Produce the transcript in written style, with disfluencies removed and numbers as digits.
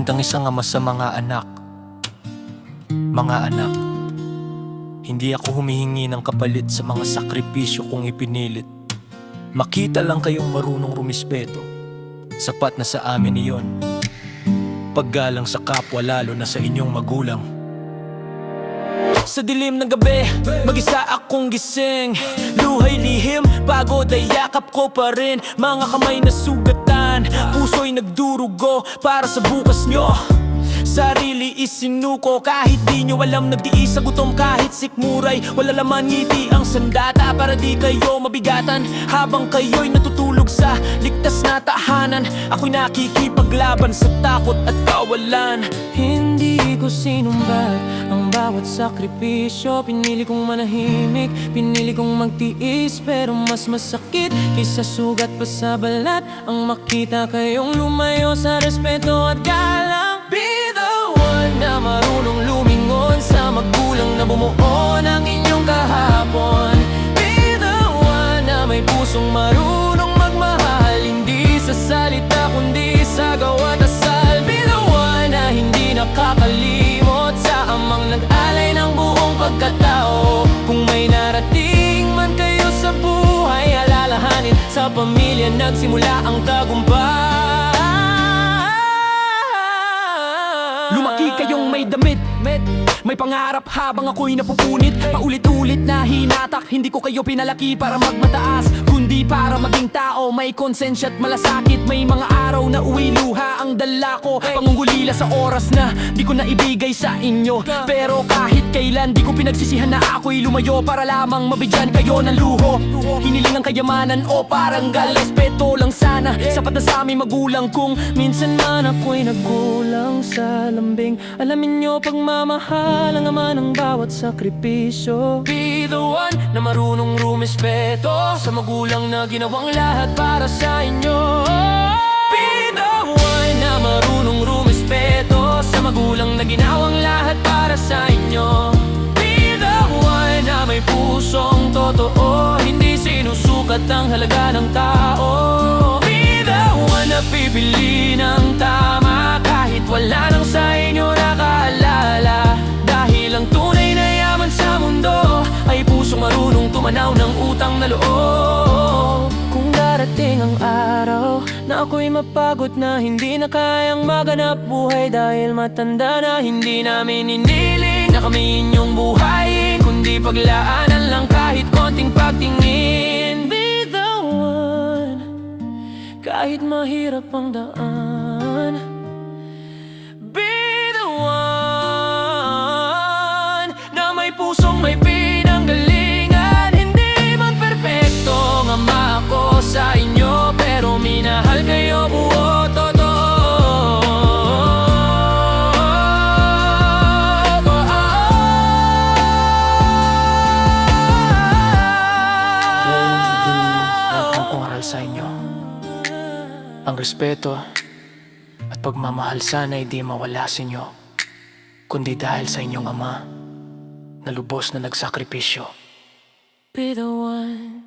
Magandang isang ama sa mga anak. Mga anak, hindi ako humihingi ng kapalit sa mga sakripisyo kong ipinilit. Makita lang kayong marunong rumispeto, sapat na sa amin iyon. Paggalang sa kapwa lalo na sa inyong magulang. Sa dilim ng gabi, mag-isa akong gising. Luhay lihim, pagod ay yakap ko pa rin. Mga kamay na sugatan, puso'y nagdurugo para sa bukas nyo. Sarili isinuko, kahit di nyo alam, nagtiis sa gutom. Kahit sikmuray, wala laman ngiti ang sandata. Para di kayo mabigatan, habang kayo'y natutulog sa ligtas na tahanan. Ako'y nakikipaglaban sa takot at kawalan. Hindi ko sinumbat ang bawat sakripisyo. Pinili kong manahimik, pinili kong magtiis. Pero mas masakit kaysa sugat pa sa balat ang makita kayong lumayo sa respeto at galang. Be the one na marunong lumingon sa magulang na bumuo ng inyong kahapon. Be the one na may pusong marunong magmahal, hindi sa salita kundi sa gawa at asal. Be the one na hindi nakakalimot sa amang nag-alay ng buong pagkatao. Kung may narating man kayo sa buhay, alalahanin sa pamilya nagsimula ang tagumpay. Lumaki kayong may damit, may pangarap habang ako'y napupunit. Paulit-ulit na hinatak, hindi ko kayo pinalaki para magmataas, kundi para maging tao, may konsensya at malasakit. May mga araw na uwi luha ang dala ko, pangungulila sa oras na di ko na ibigay sa inyo. Pero kahit kailan di ko pinagsisihan na ako'y lumayo para lamang mabigyan kayo ng luho. Hiniling ang kayamanan o parangal, respeto lang sana, sapat na sa aming magulang. Kung minsan man ako'y nagkulang sa lambing, alamin nyo pagmamahal ang ama ng bawat sakripisyo. Be the one na marunong rumispeto sa magulang na ginawang lahat para sa inyo. Be the one na marunong rumispeto sa magulang na ginawang lahat para sa inyo. Be the one na may pusong totoo, hindi sinusukat ang halaga ng tao. Be the one na pipili ng tama kahit wala nang sa inyo nakaalala. Dahil ang tunay na yaman sa mundo ay pusong marunong tumanaw ng utang na loob. Kung darating ang araw na ako'y mapagod na hindi na kayang maganap buhay dahil matanda na, hindi namin iniling na kami inyong buhayin, kundi paglaanan lang kahit konting pagtingin. Be the one kahit mahirap ang daan. Be the one na may pusong may pinanggalingan. Hindi man perpekto ang ama ko sa inyo, pero minahal kayo buo totoo. Ang oral sa inyo, ang respeto at pagmamahal sana ay di mawala sa inyo, kundi dahil sa inyong ama na lubos na nagsakripisyo. Be the one.